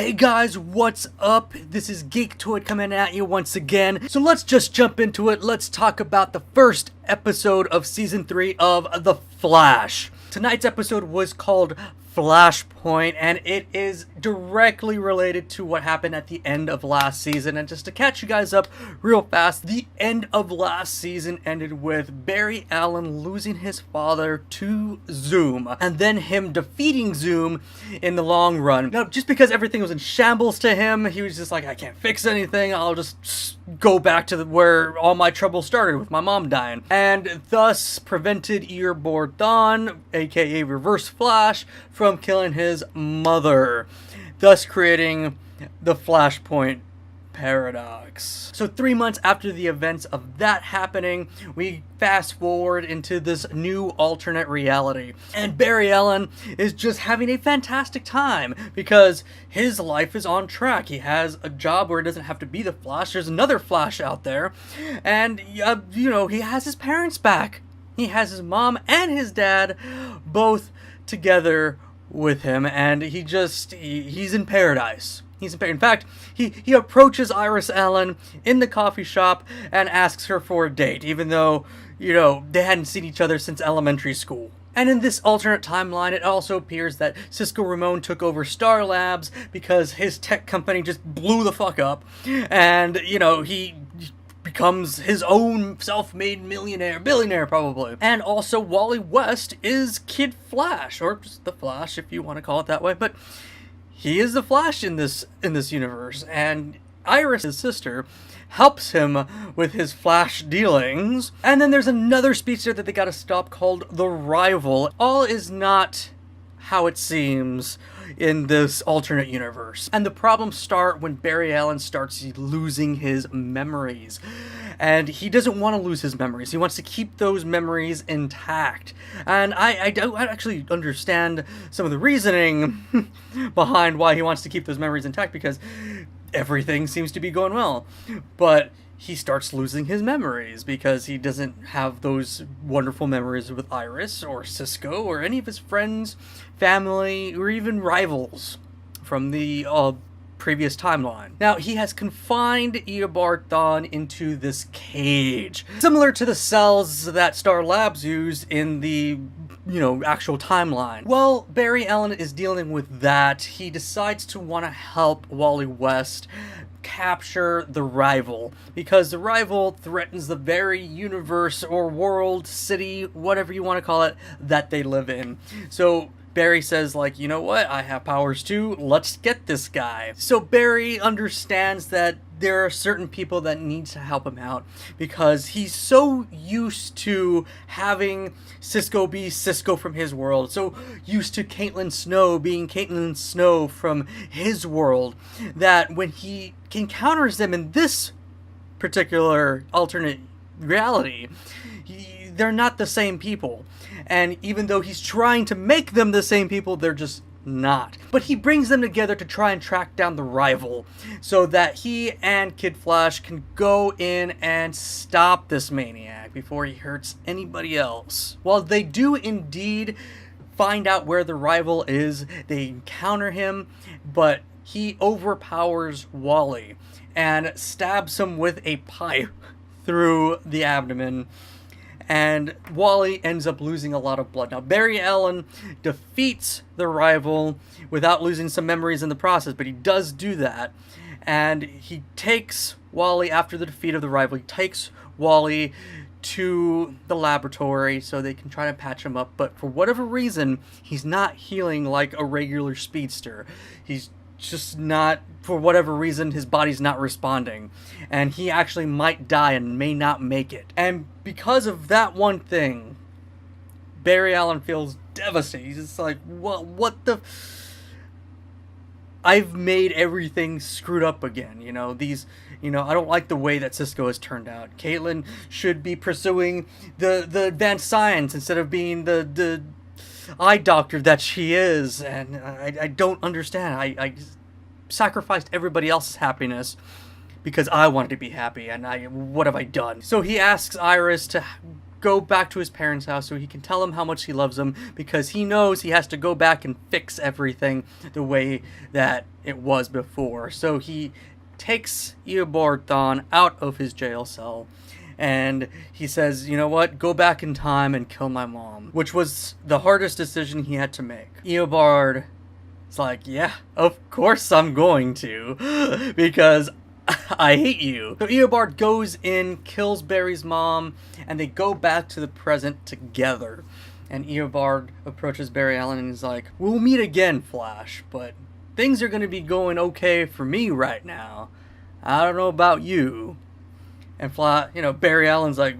Hey guys, what's up? This is Geektoid coming at you once again. So let's just jump into it. Let's talk about the first episode of Season 3 of The Flash. Tonight's episode was called Flashpoint, and it is directly related to what happened at the end of last season. And just to catch you guys up real fast, the end of last season ended with Barry Allen losing his father to Zoom, and then him defeating Zoom in the long run. Now, just because everything was in shambles to him, he was just like, I can't fix anything, I'll just go back to where all my trouble started with my mom dying, and thus prevented Earbor Dawn, aka Reverse Flash, from killing his mother, thus creating the Flashpoint paradox. So 3 months after the events of that happening, we fast forward into this new alternate reality, and Barry Allen is just having a fantastic time because his life is on track. He has a job where he doesn't have to be the Flash. There's another Flash out there, and he has his parents back. He has his mom and his dad both together with him, and he's in paradise. In fact, he approaches Iris Allen in the coffee shop and asks her for a date, even though, they hadn't seen each other since elementary school. And in this alternate timeline, it also appears that Cisco Ramon took over Star Labs because his tech company just blew the fuck up, and, he becomes his own self-made billionaire probably. And also Wally West is Kid Flash, or just the Flash if you want to call it that way, but he is the Flash in this universe, and Iris, his sister, helps him with his Flash dealings. And then there's another speedster that they gotta stop called the Rival. All is not how it seems in this alternate universe. And the problems start when Barry Allen starts losing his memories. And he doesn't want to lose his memories. He wants to keep those memories intact. And I don't actually understand some of the reasoning behind why he wants to keep those memories intact, because everything seems to be going well. But he starts losing his memories because he doesn't have those wonderful memories with Iris or Cisco or any of his friends, family, or even rivals from the previous timeline. Now, he has confined Eobard Thawne into this cage, similar to the cells that Star Labs used in the actual timeline. Well, Barry Allen is dealing with that. He decides to want to help Wally West capture the Rival, because the Rival threatens the very universe or world, city, whatever you want to call it, that they live in. So Barry says, you know what, I have powers too, let's get this guy. So Barry understands that there are certain people that need to help him out, because he's so used to having Cisco be Cisco from his world, so used to Caitlin Snow being Caitlin Snow from his world, that when he encounters them in this particular alternate reality, they're not the same people. And even though he's trying to make them the same people, they're just not. But he brings them together to try and track down the Rival, so that he and Kid Flash can go in and stop this maniac before he hurts anybody else. While they do indeed find out where the Rival is, they encounter him, but he overpowers Wally and stabs him with a pipe through the abdomen, and Wally ends up losing a lot of blood. Now, Barry Allen defeats the Rival without losing some memories in the process, but he does do that, and he takes Wally, after the defeat of the Rival, he takes Wally to the laboratory so they can try to patch him up, but for whatever reason, he's not healing like a regular speedster. He's just not, for whatever reason, his body's not responding, and he actually might die and may not make it. And because of that one thing, Barry Allen feels devastated. He's just like, what the I've made everything screwed up again. I don't like the way that Cisco has turned out. Caitlin should be pursuing the advanced science instead of being the eye doctor that she is, and I don't understand. I sacrificed everybody else's happiness because I wanted to be happy, and what have I done? So he asks Iris to go back to his parents' house so he can tell them how much he loves them, because he knows he has to go back and fix everything the way that it was before. So he takes Eobard Thawne out of his jail cell, and he says, you know what, go back in time and kill my mom, which was the hardest decision he had to make. Eobard is like, yeah, of course I'm going to, because I hate you. So Eobard goes in, kills Barry's mom, and they go back to the present together. And Eobard approaches Barry Allen and he's like, we'll meet again, Flash, but things are going to be going okay for me right now. I don't know about you. And Barry Allen's like,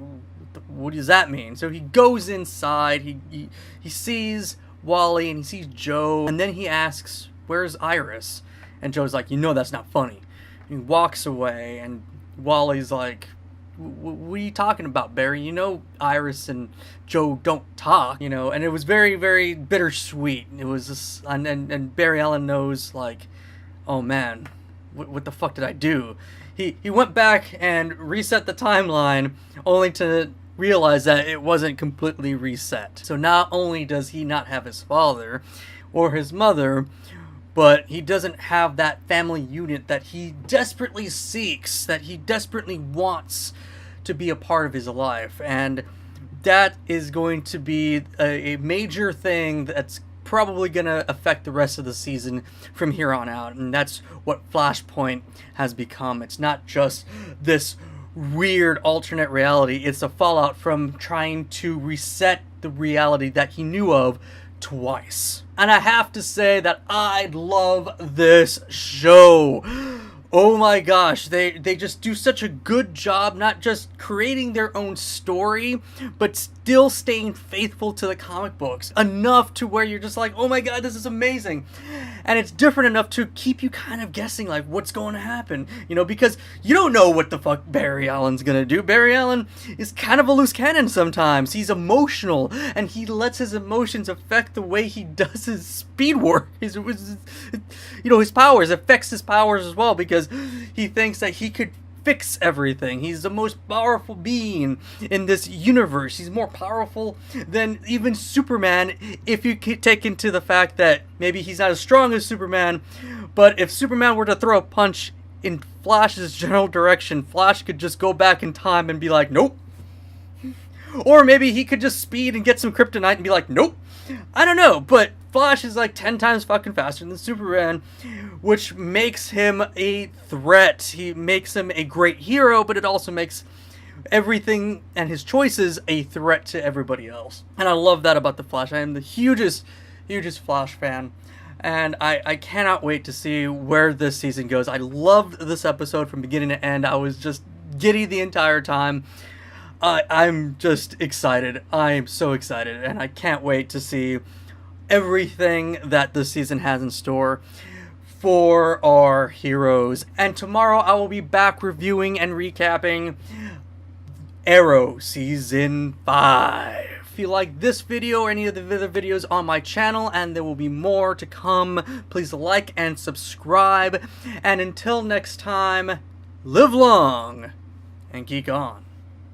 what does that mean? So he goes inside, he sees Wally and he sees Joe, and then he asks, where's Iris? And Joe's like, that's not funny. He walks away, and Wally's like, what are you talking about, Barry? Iris and Joe don't talk, and it was very, very bittersweet. It was just, and Barry Allen knows, like, oh man, what the fuck did I do? He went back and reset the timeline, only to realize that it wasn't completely reset. So not only does he not have his father or his mother, but he doesn't have that family unit that he desperately seeks, that he desperately wants to be a part of his life. And that is going to be a major thing that's probably going to affect the rest of the season from here on out. And that's what Flashpoint has become. It's not just this weird alternate reality. It's a fallout from trying to reset the reality that he knew of twice. And I have to say that I love this show. Oh my gosh, they just do such a good job, not just creating their own story, but still staying faithful to the comic books. Enough to where you're just like, oh my god, this is amazing. And it's different enough to keep you kind of guessing, like, what's going to happen. Because you don't know what the fuck Barry Allen's gonna do. Barry Allen is kind of a loose cannon sometimes. He's emotional, and he lets his emotions affect the way he does his speed work. His powers, affects his powers as well, because he thinks that he could fix everything. He's the most powerful being in this universe. He's more powerful than even Superman, if you take into the fact that maybe he's not as strong as Superman, but if Superman were to throw a punch in Flash's general direction, Flash could just go back in time and be like, nope. Or maybe he could just speed and get some kryptonite and be like, nope. I don't know, but Flash is like 10 times fucking faster than Superman, which makes him a threat. He makes him a great hero, but it also makes everything and his choices a threat to everybody else. And I love that about the Flash. I am the hugest Flash fan, and I cannot wait to see where this season goes. I loved this episode from beginning to end. I was just giddy the entire time. I'm just excited. I am so excited, and I can't wait to see everything that this season has in store for our heroes. And tomorrow I will be back reviewing and recapping Arrow Season 5. If you like this video or any of the other videos on my channel, and there will be more to come, please like and subscribe. And until next time, live long and geek on.